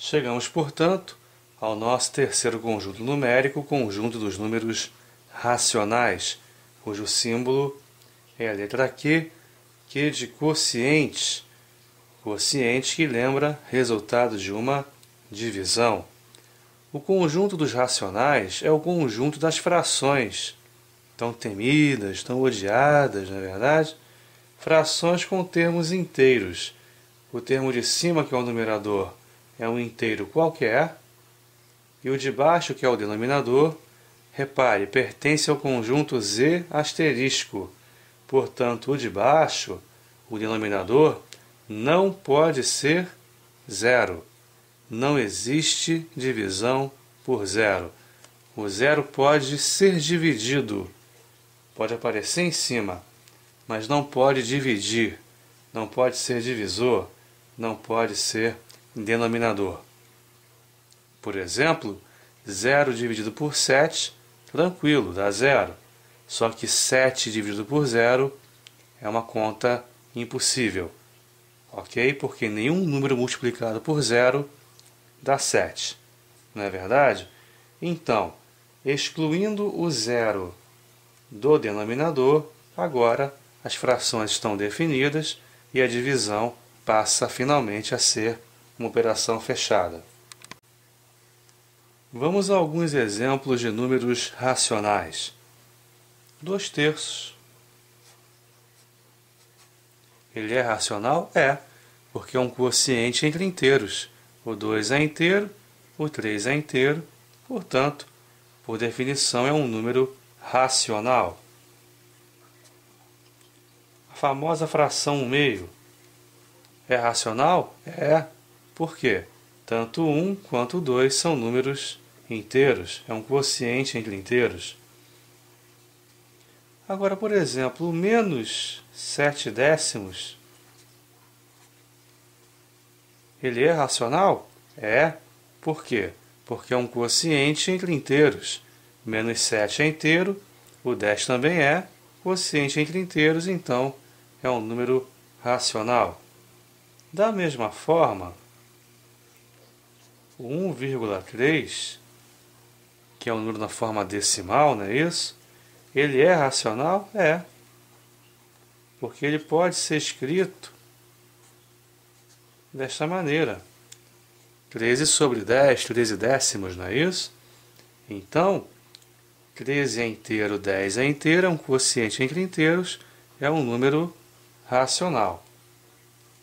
Chegamos, portanto, ao nosso terceiro conjunto numérico, o conjunto dos números racionais, cujo símbolo é a letra Q, Q de quociente, quociente que lembra resultado de uma divisão. O conjunto dos racionais é o conjunto das frações, tão temidas, tão odiadas, não é verdade? Frações com termos inteiros. O termo de cima, que é o numerador, é um inteiro qualquer, e o de baixo, que é o denominador, repare, pertence ao conjunto Z asterisco. Portanto, o de baixo, o denominador, não pode ser zero. Não existe divisão por zero. O zero pode ser dividido, pode aparecer em cima, mas não pode dividir, não pode ser divisor, não pode ser denominador. Por exemplo, 0 dividido por 7, tranquilo, dá zero. Só que 7 dividido por 0 é uma conta impossível. Ok? Porque nenhum número multiplicado por 0 dá 7. Não é verdade? Então, excluindo o zero do denominador, agora as frações estão definidas e a divisão passa finalmente a ser uma operação fechada. Vamos a alguns exemplos de números racionais. 2/3. Ele é racional? É, porque é um quociente entre inteiros. O 2 é inteiro, o 3 é inteiro, portanto, por definição, é um número racional. A famosa fração 1/2 é racional? É. Por quê? Tanto 1 quanto o 2 são números inteiros, é um quociente entre inteiros. Agora, por exemplo, o menos 7/10, ele é racional? É. Por quê? Porque é um quociente entre inteiros. Menos 7 é inteiro, o 10 também é, quociente entre inteiros, então é um número racional. Da mesma forma, o 1,3, que é um número na forma decimal, não é isso? Ele é racional? É. Porque ele pode ser escrito desta maneira. 13/10, 13 décimos, não é isso? Então, 13 é inteiro, 10 é inteiro, é um quociente entre inteiros, é um número racional.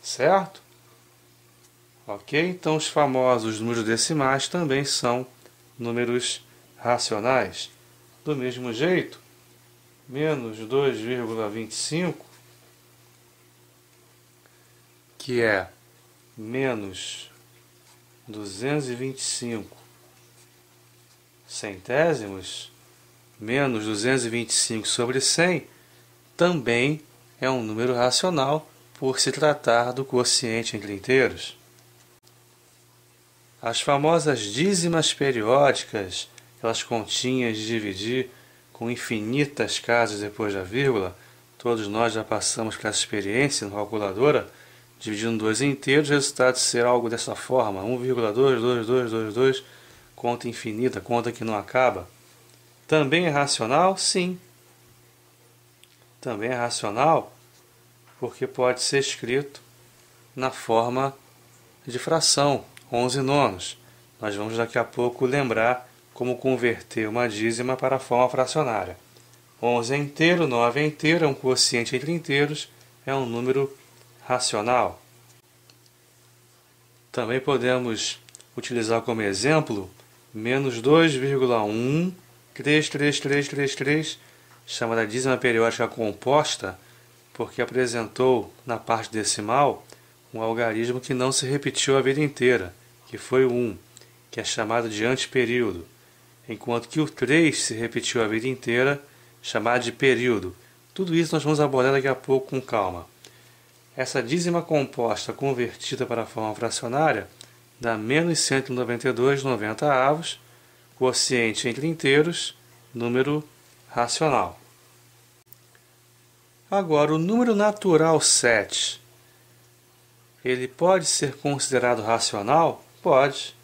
Certo? Ok? Então, os famosos números decimais também são números racionais. Do mesmo jeito, menos 2,25, que é menos 225 centésimos, menos 225 sobre 100, também é um número racional por se tratar do quociente entre inteiros. As famosas dízimas periódicas, aquelas continhas de dividir com infinitas casas depois da vírgula, todos nós já passamos por essa experiência na calculadora, dividindo dois inteiros, o resultado será algo dessa forma, 1,22222, conta infinita, conta que não acaba. Também é racional? Sim. Também é racional porque pode ser escrito na forma de fração, 11/9. Nós vamos daqui a pouco lembrar como converter uma dízima para a forma fracionária. 11 é inteiro, 9 é inteiro, é um quociente entre inteiros, é um número racional. Também podemos utilizar como exemplo menos 2,13333, chamada dízima periódica composta, porque apresentou na parte decimal um algarismo que não se repetiu a vida inteira, que foi o 1, que é chamado de antiperíodo, enquanto que o 3 se repetiu a vida inteira, chamado de período. Tudo isso nós vamos abordar daqui a pouco com calma. Essa dízima composta convertida para a forma fracionária dá menos 192/90, quociente entre inteiros, número racional. Agora, o número natural 7, ele pode ser considerado racional? pode,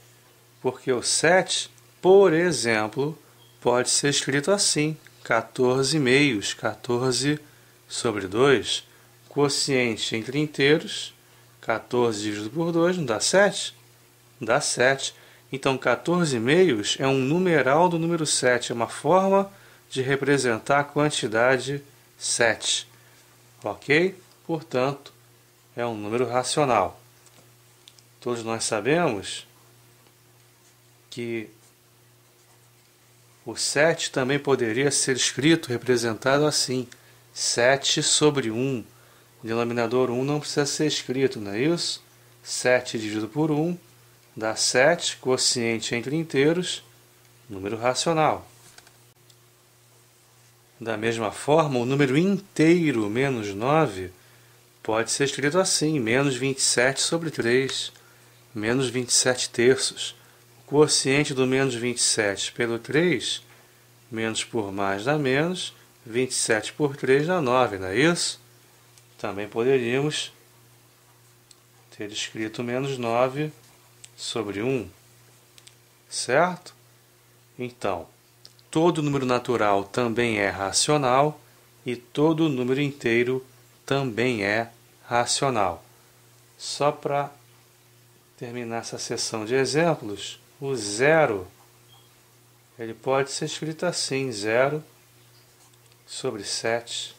porque o 7, por exemplo, pode ser escrito assim, 14 meios, 14 sobre 2, quociente entre inteiros, 14 dividido por 2, não dá 7? Dá 7. Então, 14 meios é um numeral do número 7, é uma forma de representar a quantidade 7. Ok? Portanto, é um número racional. Todos nós sabemos que o 7 também poderia ser escrito, representado assim, 7 sobre 1. O denominador 1 não precisa ser escrito, não é isso? 7 dividido por 1 dá 7, quociente entre inteiros, número racional. Da mesma forma, o número inteiro menos 9 pode ser escrito assim, menos 27 sobre 3, menos 27 terços. O quociente do menos 27 pelo 3, menos por mais dá menos, 27 por 3 dá 9, não é isso? Também poderíamos ter escrito menos 9 sobre 1, certo? Então, todo número natural também é racional e todo número inteiro também é racional. Só para terminar essa sessão de exemplos, o 0 ele pode ser escrito assim, 0 sobre 7.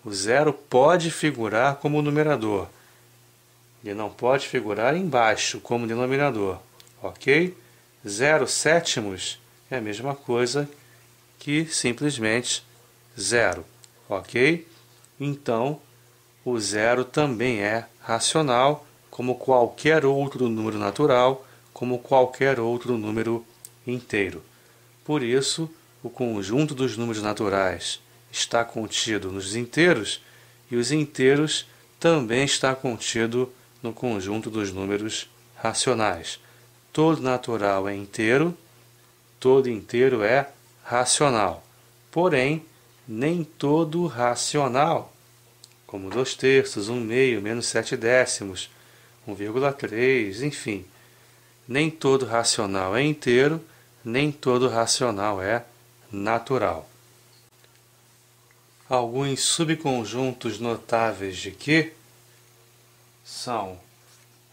O 0 pode figurar como numerador. Ele não pode figurar embaixo como denominador, ok? 0 sétimos é a mesma coisa que simplesmente 0, ok? Então, o 0 também é racional, como qualquer outro número natural, como qualquer outro número inteiro. Por isso, o conjunto dos números naturais está contido nos inteiros e os inteiros também está contido no conjunto dos números racionais. Todo natural é inteiro, todo inteiro é racional. Porém, nem todo racional, como 2 terços, 1 meio, menos 7 décimos, 1,3, enfim. Nem todo racional é inteiro, nem todo racional é natural. Alguns subconjuntos notáveis de Q são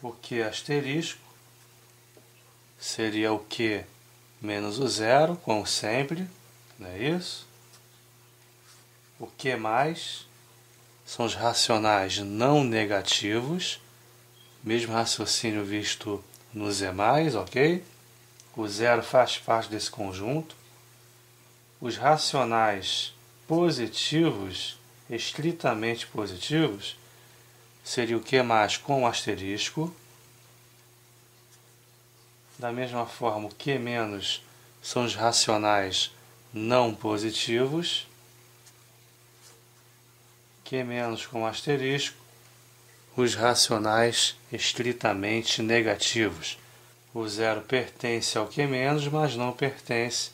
o Q asterisco, seria o Q menos o 0, como sempre, não é isso? O Q mais são os racionais não negativos, mesmo raciocínio visto no Z+, ok? O 0 faz parte desse conjunto. Os racionais positivos, estritamente positivos, seria o Q mais com asterisco. Da mesma forma, o Q menos são os racionais não positivos. Q menos com asterisco, os racionais estritamente negativos. O 0 pertence ao Q menos, mas não pertence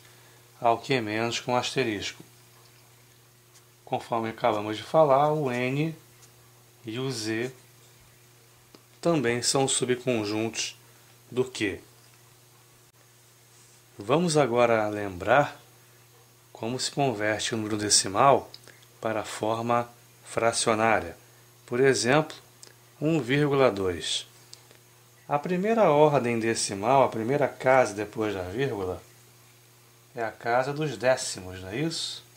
ao Q menos com asterisco. Conforme acabamos de falar, o N e o Z também são subconjuntos do Q. Vamos agora lembrar como se converte o número decimal para a forma fracionária. Por exemplo, 1,2. A primeira ordem decimal, a primeira casa depois da vírgula, é a casa dos décimos, não é isso? –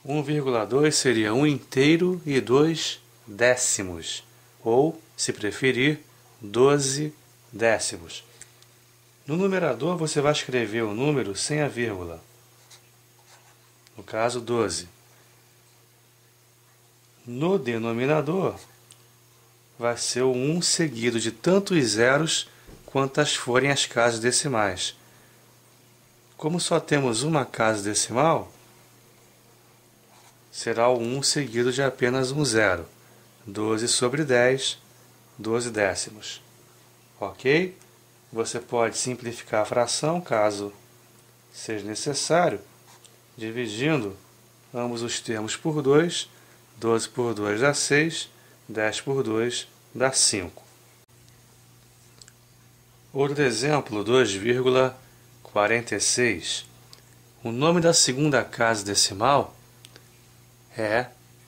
1,2 seria 1 inteiro e 2 décimos, ou, se preferir, 12 décimos. No numerador você vai escrever o número sem a vírgula, no caso 12. No denominador vai ser o 1 seguido de tantos zeros quantas forem as casas decimais. Como só temos uma casa decimal, será o 1 seguido de apenas um zero. 12 sobre 10, 12 décimos. Ok? Você pode simplificar a fração, caso seja necessário, dividindo ambos os termos por 2, 12 por 2 dá 6, 10 por 2 dá 5. Outro exemplo, 2,46. O nome da segunda casa decimal é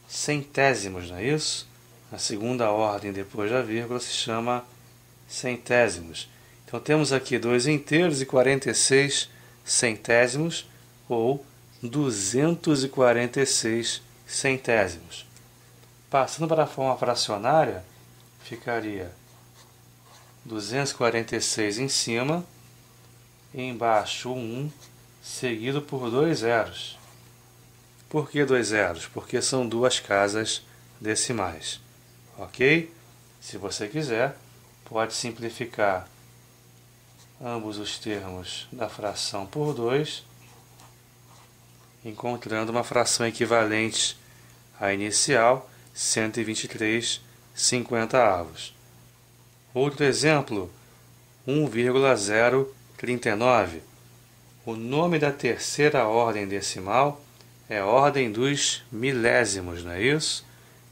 centésimos, não é isso? A segunda ordem depois da vírgula se chama centésimos. Então temos aqui 2 inteiros e 46 centésimos, ou 246 centésimos. Passando para a forma fracionária, ficaria 246 em cima, e embaixo o 1, seguido por 2 zeros. Por que 2 zeros? Porque são duas casas decimais. Ok? Se você quiser, pode simplificar ambos os termos da fração por 2, encontrando uma fração equivalente à inicial, 123/50. Outro exemplo, 1,039. O nome da terceira ordem decimal é a ordem dos milésimos, não é isso?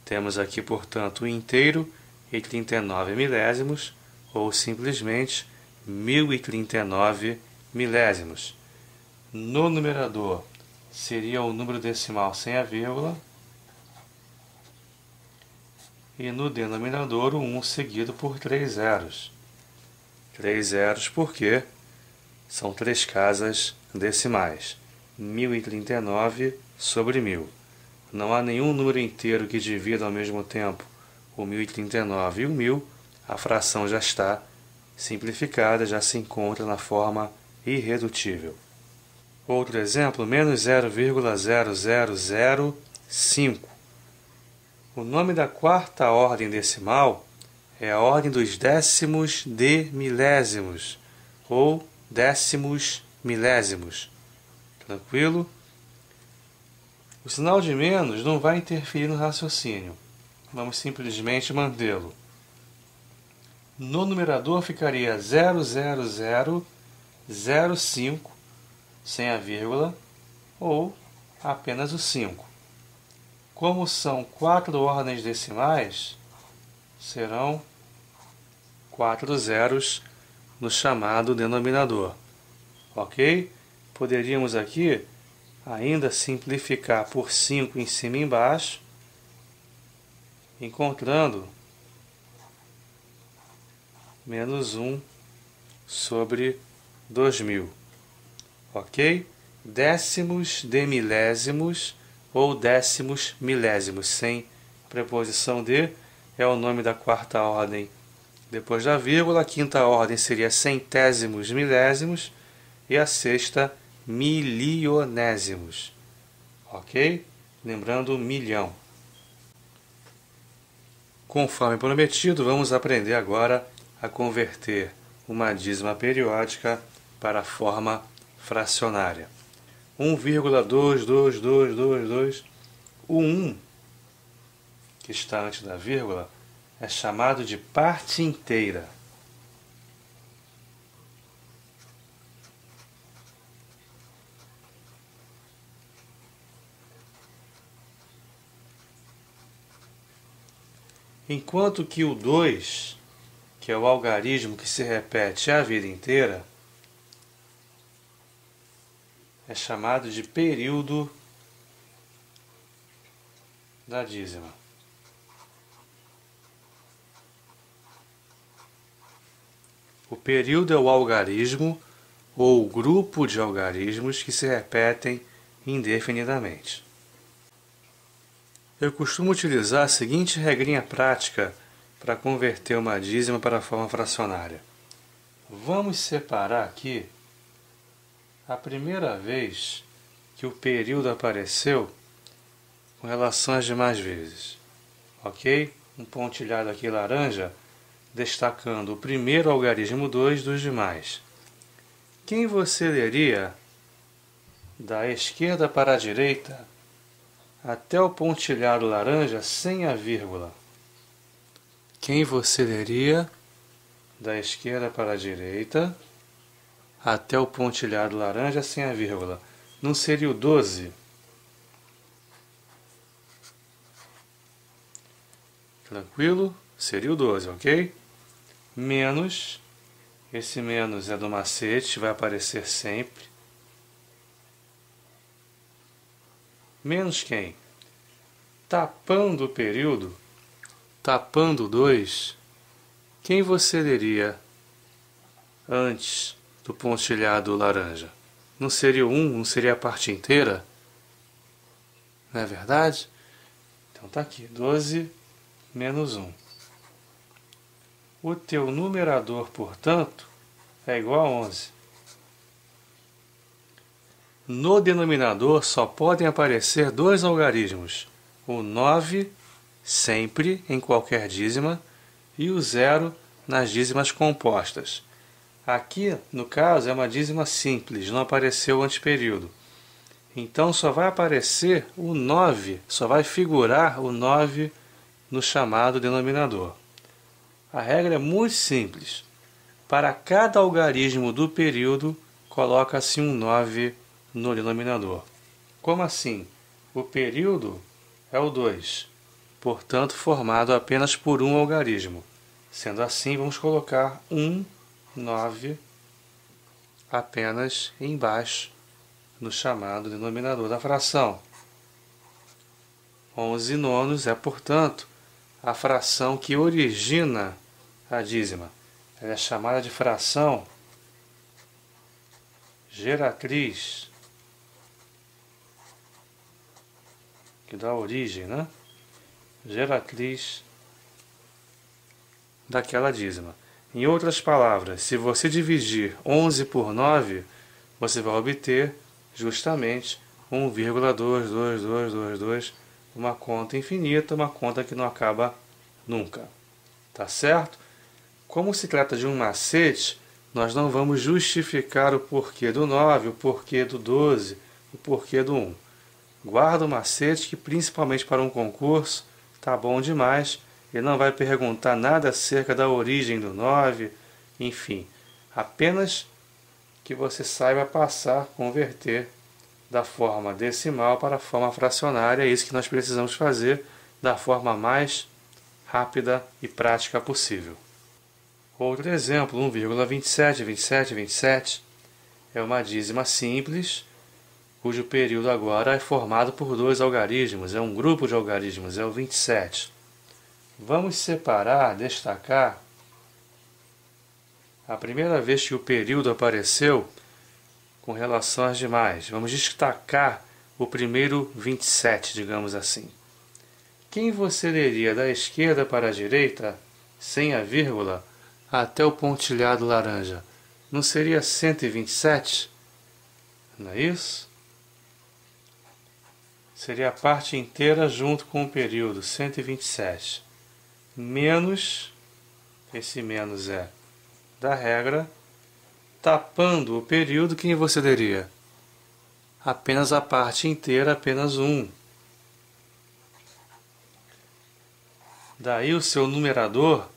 Temos aqui, portanto, o inteiro e 39 milésimos, ou simplesmente 1039 milésimos. No numerador, seria o número decimal sem a vírgula, e no denominador o 1 seguido por 3 zeros. 3 zeros porque são 3 casas decimais. 1039 sobre 1000. Não há nenhum número inteiro que divida ao mesmo tempo o 1039 e o 1000. A fração já está simplificada, já se encontra na forma irredutível. Outro exemplo, menos 0,0005. O nome da quarta ordem decimal é a ordem dos décimos de milésimos, ou décimos milésimos. Tranquilo? O sinal de menos não vai interferir no raciocínio. Vamos simplesmente mantê-lo. No numerador ficaria 00005 sem a vírgula, ou apenas o 5. Como são 4 ordens decimais, serão 4 zeros no chamado denominador. Ok? Poderíamos aqui ainda simplificar por 5 em cima e embaixo, encontrando menos 1 sobre 2000. Ok? Décimos de milésimos ou décimos milésimos, sem preposição de, é o nome da quarta ordem depois da vírgula. A quinta ordem seria centésimos milésimos e a sexta milionésimos. Ok? Lembrando, milhão. Conforme prometido, vamos aprender agora a converter uma dízima periódica para a forma fracionária. 1,22222. O 1, que está antes da vírgula, é chamado de parte inteira. Enquanto que o 2, que é o algarismo que se repete a vida inteira, é chamado de período da dízima. O período é o algarismo ou grupo de algarismos que se repetem indefinidamente. Eu costumo utilizar a seguinte regrinha prática para converter uma dízima para a forma fracionária. Vamos separar aqui a primeira vez que o período apareceu com relação às demais vezes. Ok? Um pontilhado aqui laranja, destacando o primeiro algarismo 2 dos demais. Quem você leria da esquerda para a direita até o pontilhado laranja sem a vírgula? Quem você leria da esquerda para a direita até o pontilhado laranja sem a vírgula? Não seria o 12? Tranquilo? Seria o 12, ok? Menos, esse menos é do macete, vai aparecer sempre. Menos quem? Tapando o período, tapando o 2, quem você leria antes do pontilhado laranja? Não seria o 1? Não seria a parte inteira? Não é verdade? Então tá aqui, 12 menos 1. O teu numerador, portanto, é igual a 11. No denominador só podem aparecer dois algarismos, o 9 sempre em qualquer dízima e o 0 nas dízimas compostas. Aqui, no caso, é uma dízima simples, não apareceu o anteperíodo. Então só vai aparecer o 9, só vai figurar o 9 no chamado denominador. A regra é muito simples. Para cada algarismo do período, coloca-se um 9 no denominador. Como assim? O período é o 2, portanto formado apenas por um algarismo. Sendo assim, vamos colocar 9 apenas embaixo no chamado denominador da fração. 11 nonos é, portanto, a fração que origina a dízima. Ela é chamada de fração geratriz, que dá origem, né? Geratriz daquela dízima. Em outras palavras, se você dividir 11 por 9, você vai obter justamente 1,22222, uma conta infinita, uma conta que não acaba nunca. Tá certo? Como se trata de um macete, nós não vamos justificar o porquê do 9, o porquê do 12, o porquê do 1. Guarda o macete que, principalmente para um concurso, tá bom demais. Ele não vai perguntar nada acerca da origem do 9, enfim. Apenas que você saiba passar, converter da forma decimal para a forma fracionária. É isso que nós precisamos fazer da forma mais rápida e prática possível. Outro exemplo, 1,27 é uma dízima simples, cujo período agora é formado por dois algarismos, é um grupo de algarismos, é o 27. Vamos separar, destacar a primeira vez que o período apareceu com relação às demais. Vamos destacar o primeiro 27, digamos assim. Quem você leria da esquerda para a direita, sem a vírgula, até o pontilhado laranja? Não seria 127? Não é isso? Seria a parte inteira junto com o período, 127. Menos, esse menos é da regra, tapando o período, quem você leria? Apenas a parte inteira, apenas 1. Daí o seu numerador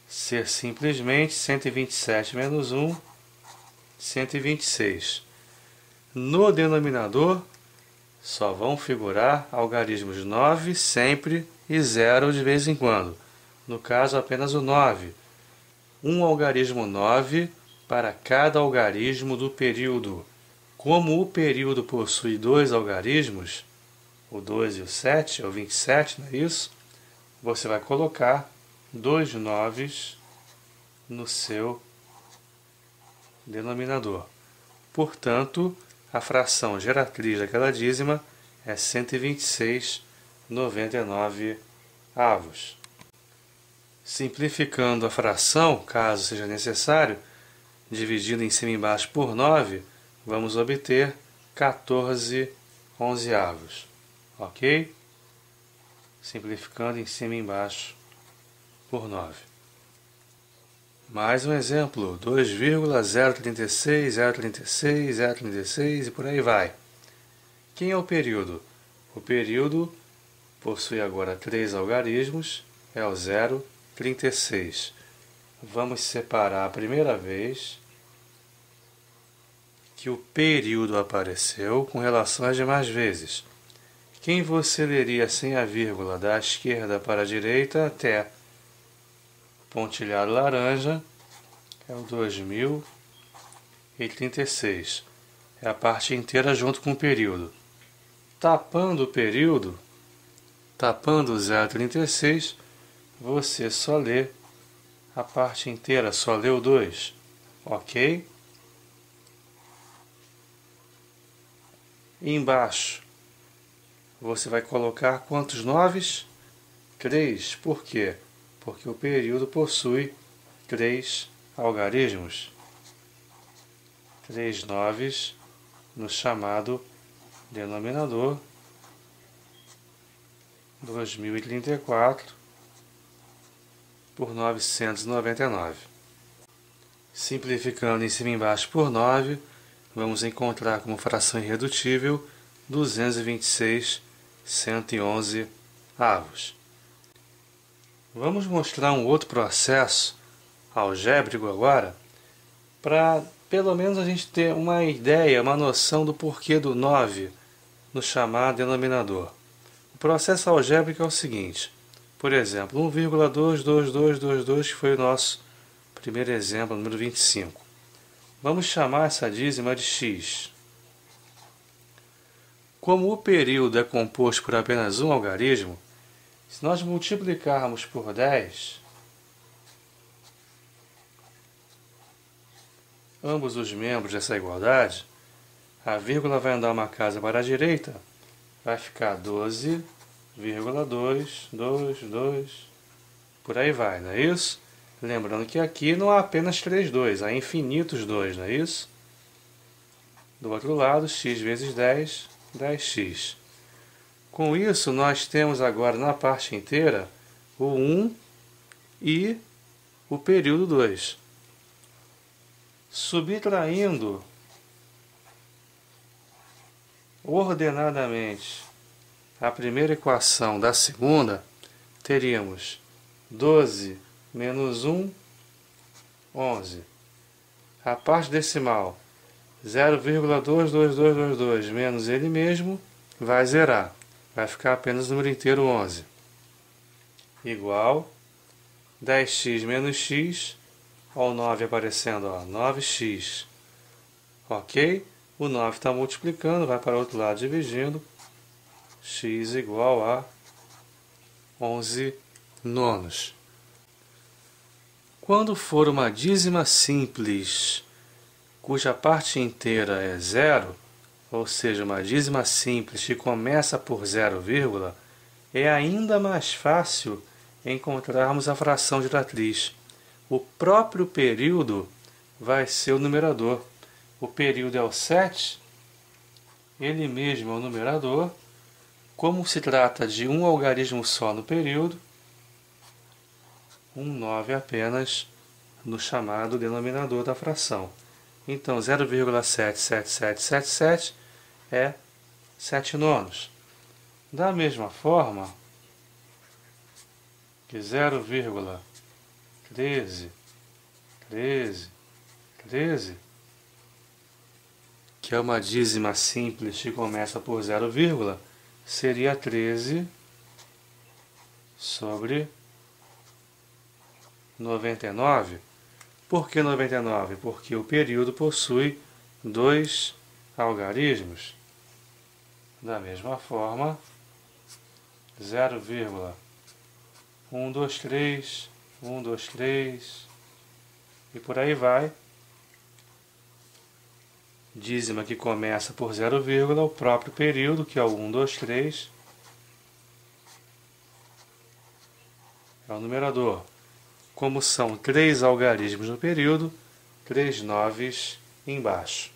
ser simplesmente 127 menos 1, 126. No denominador, só vão figurar algarismos 9 sempre e 0 de vez em quando. No caso, apenas o 9. Um algarismo 9 para cada algarismo do período. Como o período possui dois algarismos, o 2 e o 7, é o 27, não é isso? Você vai colocar 2 noves no seu denominador. Portanto, a fração geratriz daquela dízima é 126,99 avos. Simplificando a fração, caso seja necessário, dividindo em cima e embaixo por 9, vamos obter 14 onzeavos. Ok? Simplificando em cima e embaixo por 9. Mais um exemplo, 2,036, 036, 036 e por aí vai. Quem é o período? O período possui agora 3 algarismos, é o 0,36. Vamos separar a primeira vez que o período apareceu com relação às demais vezes. Quem você leria sem a vírgula da esquerda para a direita até pontilhado laranja é o 2036. É a parte inteira junto com o período. Tapando o período, tapando o 036, você só lê a parte inteira, só lê o 2, ok? E embaixo, você vai colocar quantos noves? 3. Por quê? Porque o período possui 3 algarismos. 3 noves no chamado denominador 2034 por 999. Simplificando em cima e embaixo por 9, vamos encontrar como fração irredutível 226 111 avos. Vamos mostrar um outro processo algébrico agora, para pelo menos a gente ter uma ideia, uma noção do porquê do 9 no chamado denominador. O processo algébrico é o seguinte: por exemplo, 1,22222, que foi o nosso primeiro exemplo, número 25. Vamos chamar essa dízima de x. Como o período é composto por apenas um algarismo, se nós multiplicarmos por 10, ambos os membros dessa igualdade, a vírgula vai andar uma casa para a direita, vai ficar 12,222, por aí vai, não é isso? Lembrando que aqui não há apenas 3 2, há infinitos 2, não é isso? Do outro lado, x vezes 10, 10x. Com isso, nós temos agora na parte inteira o 1 e o período 2. Subtraindo ordenadamente a primeira equação da segunda, teríamos 12 menos 1, 11. A parte decimal, 0,22222 menos ele mesmo, vai zerar. Vai ficar apenas o número inteiro 11. Igual 10x menos x, olha o 9 aparecendo, ó, 9x. Ok? O 9 está multiplicando, vai para o outro lado dividindo. X igual a 11 nonos. Quando for uma dízima simples, cuja parte inteira é zero, ou seja, uma dízima simples que começa por 0, é ainda mais fácil encontrarmos a fração geratriz. O próprio período vai ser o numerador. O período é o 7, ele mesmo é o numerador. Como se trata de um algarismo só no período, um 9 apenas no chamado denominador da fração. Então, 0,77777 é 7 nonos. Da mesma forma que 0,1313, que é uma dízima simples que começa por 0, seria 13 sobre 99. Por que 99? Porque o período possui 2 algarismos. Da mesma forma, 0,123, 123 e por aí vai. Dízima que começa por 0, o próprio período, que é o 123, é o numerador. Como são 3 algarismos no período, 3 noves embaixo.